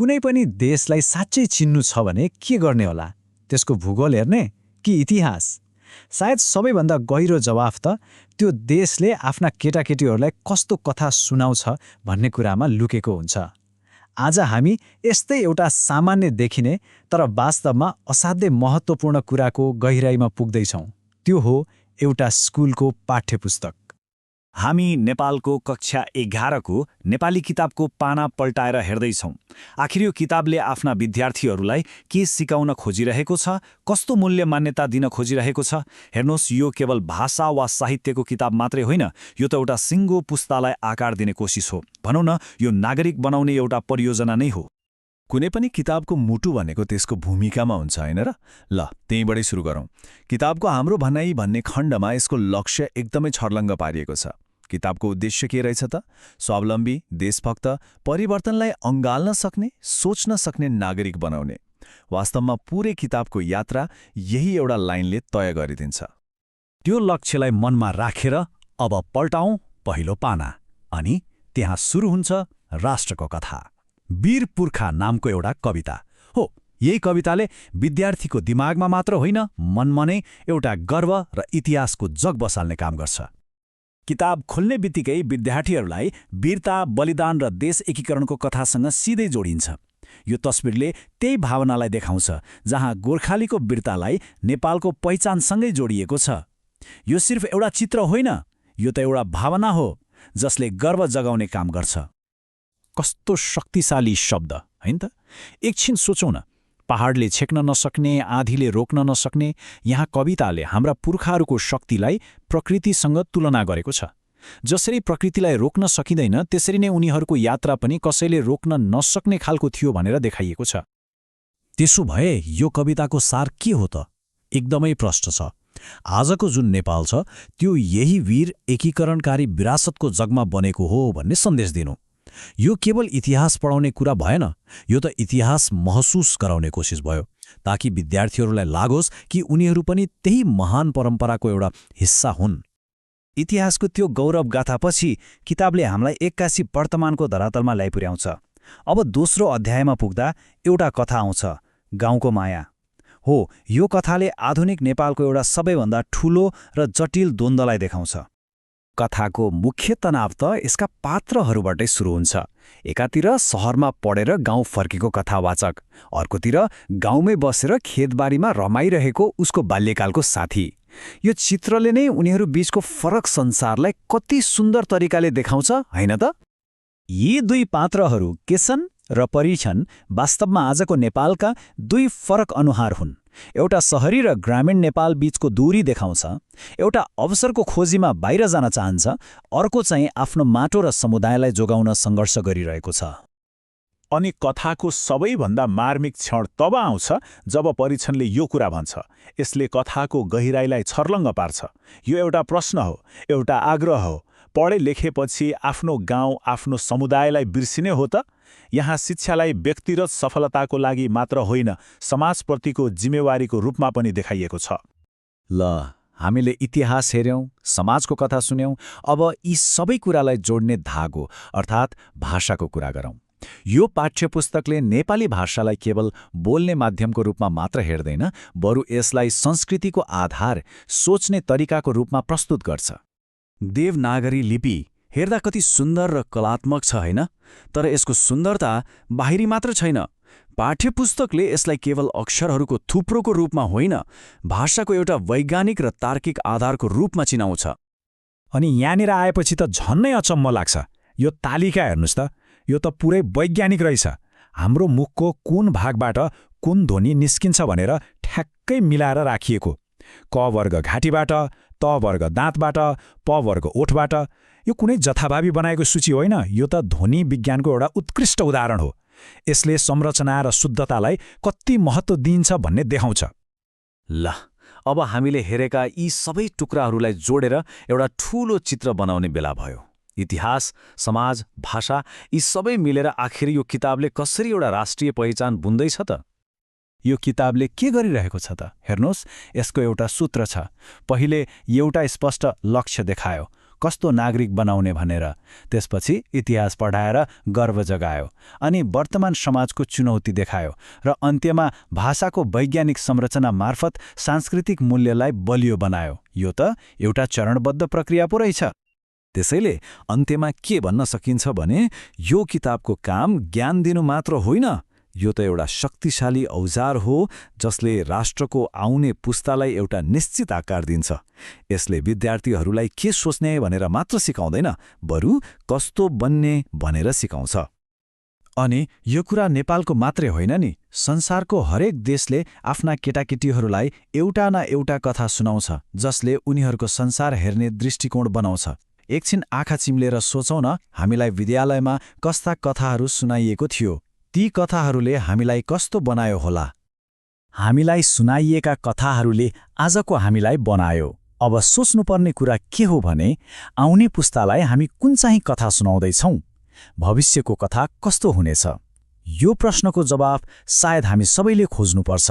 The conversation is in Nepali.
कुनै पनि देशलाई साँच्चै चिन्नु छ भने के गर्ने होला? त्यसको भूगोल हेर्ने कि इतिहास? सायद सबैभन्दा गहिरो जवाफ त त्यो देशले आफ्ना केटाकेटीहरूलाई कस्तो कथा सुनाउँछ भन्ने कुरामा लुकेको हुन्छ। आज हामी यस्तै एउटा सामान्य देखिने तर वास्तवमा असाध्यै महत्त्वपूर्ण कुराको गहिराइमा पुग्दैछौँ। त्यो हो एउटा स्कुलको पाठ्यपुस्तक। हामी नेपालको कक्षा 11को नेपाली किताबको पाना पल्टाएर हेर्दैछौँ। आखिर यो किताबले आफ्ना विद्यार्थीहरूलाई के सिकाउन खोजिरहेको छ, कस्तो मूल्य मान्यता दिन खोजिरहेको छ? हेर्नुहोस्, यो केवल भाषा वा साहित्यको किताब मात्रै होइन, यो त एउटा सिङ्गो पुस्तालाई आकार दिने कोसिस हो। भनौँ न, यो नागरिक बनाउने एउटा परियोजना नै हो। कुनै पनि किताबको मुटु भनेको त्यसको भूमिकामा हुन्छ, होइन र? ल, त्यहीँबाटै सुरु गरौँ। किताबको हाम्रो भनाइ भन्ने खण्डमा यसको लक्ष्य एकदमै छर्लङ्ग पारिएको छ। किताबको उद्देश्य के रहेछ त? स्वावलम्बी, देशभक्त, परिवर्तनलाई अँगाल्न सक्ने, सोच्न सक्ने नागरिक बनाउने। वास्तवमा पुरै किताबको यात्रा यही एउटा लाइनले तय गरिदिन्छ। त्यो लक्ष्यलाई मनमा राखेर अब पल्टाउँ पहिलो पाना, अनि त्यहाँ सुरु हुन्छ राष्ट्रको कथा। वीर पुर्खा नामको एउटा कविता हो। यही कविताले विद्यार्थीको दिमागमा मात्र होइन, मनमा नै एउटा गर्व र इतिहासको जग बसाल्ने काम गर्छ। किताब खोल्ने बित्तिकै विद्यार्थीहरूलाई वीरता, बलिदान र देश एकीकरणको कथासँग सिधै जोडिन्छ। यो तस्बिरले त्यही भावनालाई देखाउँछ, जहाँ गोर्खालीको वीरतालाई नेपालको पहिचानसँगै जोडिएको छ। यो सिर्फ एउटा चित्र होइन, यो त एउटा भावना हो जसले गर्व जगाउने काम गर्छ। कस्तो शक्तिशाली शब्द, होइन त? एकछिन सोचौँ न, पहाडले छेक्न नसक्ने, आँधीले रोक्न नसक्ने, यहाँ कविताले हाम्रा पुर्खाहरूको शक्तिलाई प्रकृतिसँग तुलना गरेको छ। जसरी प्रकृतिलाई रोक्न सकिँदैन, त्यसरी नै उनीहरूको यात्रा पनि कसैले रोक्न नसक्ने खालको थियो भनेर देखाइएको छ। त्यसो भए यो कविताको सार के हो त? एकदमै प्रष्ट छ। आजको जुन नेपाल छ, त्यो यही वीर एकीकरणकारी विरासतको जगमा बनेको हो भन्ने सन्देश दिनु। यो केवल इतिहास पढाउने कुरा भएन, यो त इतिहास महसुस गराउने कोसिस भयो, ताकि विद्यार्थीहरूलाई लागोस् कि उनीहरू पनि त्यही महान परम्पराको एउटा हिस्सा हुन्। इतिहासको त्यो गौरव गाथापछि किताबले हामीलाई एक्कासी वर्तमानको धरातलमा ल्याइपुर्याउँछ। अब दोस्रो अध्यायमा पुग्दा एउटा कथा आउँछ, गाउँको माया। हो, यो कथाले आधुनिक नेपालको एउटा सबैभन्दा ठूलो र जटिल द्वन्द्वलाई देखाउँछ। कथाको मुख्य तनाव त यसका पात्रहरूबाटै सुरु हुन्छ। एकातिर सहरमा पढेर गाउँ फर्केको कथावाचक, अर्कोतिर गाउँमै बसेर खेतबारीमा रमाइरहेको उसको बाल्यकालको साथी। यो चित्रले नै उनीहरू बीचको फरक संसारलाई कति सुन्दर तरिकाले देखाउँछ, होइन त? यी दुई पात्रहरू केसन र परी छन् वास्तवमा आजको नेपालका दुई फरक अनुहार हुन्। एउटा शहरी र ग्रामीण नेपाल बीचको दूरी देखाउँछ, एउटा अवसरको खोजीमा बाहिर जान चाहन्छ, अर्को चाहिँ आफ्नो माटो र समुदायलाई जोगाउन सङ्घर्ष गरिरहेको छ। अनि कथाको सबैभन्दा मार्मिक क्षण तब आउँछ जब परीक्षणले यो कुरा भन्छ। यसले कथाको गहिराईलाई छर्लङ्ग पार्छ। यो एउटा प्रश्न हो, एउटा आग्रह हो। पढे लेखेपछि आफ्नो गाउँ, आफ्नो समुदायलाई बिर्सिने हो त? यहाँ शिक्षालाई व्यक्तिगत सफलताको लागि मात्र होइन, समाजप्रतिको जिम्मेवारीको रूपमा पनि देखाइएको छ। ल, हामीले इतिहास हेर्यौँ, समाजको कथा सुन्यौँ, अब यी सबै कुरालाई जोड्ने धागो अर्थात् भाषाको कुरा गरौँ। यो पाठ्यपुस्तकले नेपाली भाषालाई केवल बोल्ने माध्यमको रूपमा मात्र हेर्दैन, बरु यसलाई संस्कृतिको आधार, सोच्ने तरिकाको रूपमा प्रस्तुत गर्छ। देवनागरी लिपि हेर्दा कति सुन्दर र कलात्मक छ, होइन? तर यसको सुन्दरता बाहिरी मात्र छैन। पाठ्यपुस्तकले यसलाई केवल अक्षरहरूको थुप्रोको रूपमा होइन, भाषाको एउटा वैज्ञानिक र तार्किक आधारको रूपमा चिनाउँछ। अनि यहाँनिर आएपछि त झन्नै अचम्म लाग्छ। यो तालिका हेर्नुहोस् त, यो त पुरै वैज्ञानिक रहेछ। हाम्रो मुखको कुन भागबाट कुन ध्वनि निस्किन्छ भनेर ठ्याक्कै मिलाएर राखिएको। क वर्ग घाँटीबाट, त वर्ग दाँतबाट, प वर्ग ओठबाट। यो कुनै जथाभावी बनाएको सूची होइन, यो त ध्वनि विज्ञानको एउटा उत्कृष्ट उदाहरण हो। यसले संरचना र शुद्धतालाई कति महत्त्व दिन्छ भन्ने देखाउँछ। ल, अब हामीले हेरेका यी सबै टुक्राहरूलाई जोडेर एउटा ठूलो चित्र बनाउने बेला भयो। इतिहास, समाज, भाषा यी सबै मिलेर आखिर यो किताबले कसरी एउटा राष्ट्रिय पहिचान बुन्दैछ त? यो किताबले के गरिरहेको छ त? हेर्नुहोस्, यसको एउटा सूत्र छ। पहिले एउटा स्पष्ट लक्ष्य देखायो, कस्तो नागरिक बनाउने भनेर, त्यसपछि इतिहास पढाएर गर्व जगायो, अनि वर्तमान समाजको चुनौती देखायो, र अन्त्यमा भाषाको वैज्ञानिक संरचना मार्फत सांस्कृतिक मूल्यलाई बलियो बनायो। यो त एउटा चरणबद्ध प्रक्रिया पो रहेछ। त्यसैले अन्त्यमा के भन्न सकिन्छ भने यो किताबको काम ज्ञान दिनु मात्र होइन, यो त एउटा शक्तिशाली औजार हो जसले राष्ट्रको आउने पुस्तालाई एउटा निश्चित आकार दिन्छ। यसले विद्यार्थीहरूलाई के सोच्ने भनेर मात्र सिकाउँदैन, बरु कस्तो बन्ने भनेर सिकाउँछ। अनि यो कुरा नेपालको मात्रै होइन नि, संसारको हरेक देशले आफ्ना केटाकेटीहरूलाई एउटा न एउटा कथा सुनाउँछ जसले उनीहरूको संसार हेर्ने दृष्टिकोण बनाउँछ। एकछिन आँखा चिम्लेर सोचौँ न, हामीलाई विद्यालयमा कस्ता कथाहरू सुनाइएको थियो, ती कथाहरूले हामीलाई कस्तो बनायो होला। हामीलाई सुनाइएका कथाहरूले आजको हामीलाई बनायो। अब सोच्नुपर्ने कुरा के हो भने, आउने पुस्तालाई हामी कुन चाहिँ कथा सुनाउँदैछौँ? भविष्यको कथा कस्तो हुनेछ? यो प्रश्नको जवाफ सायद हामी सबैले खोज्नुपर्छ।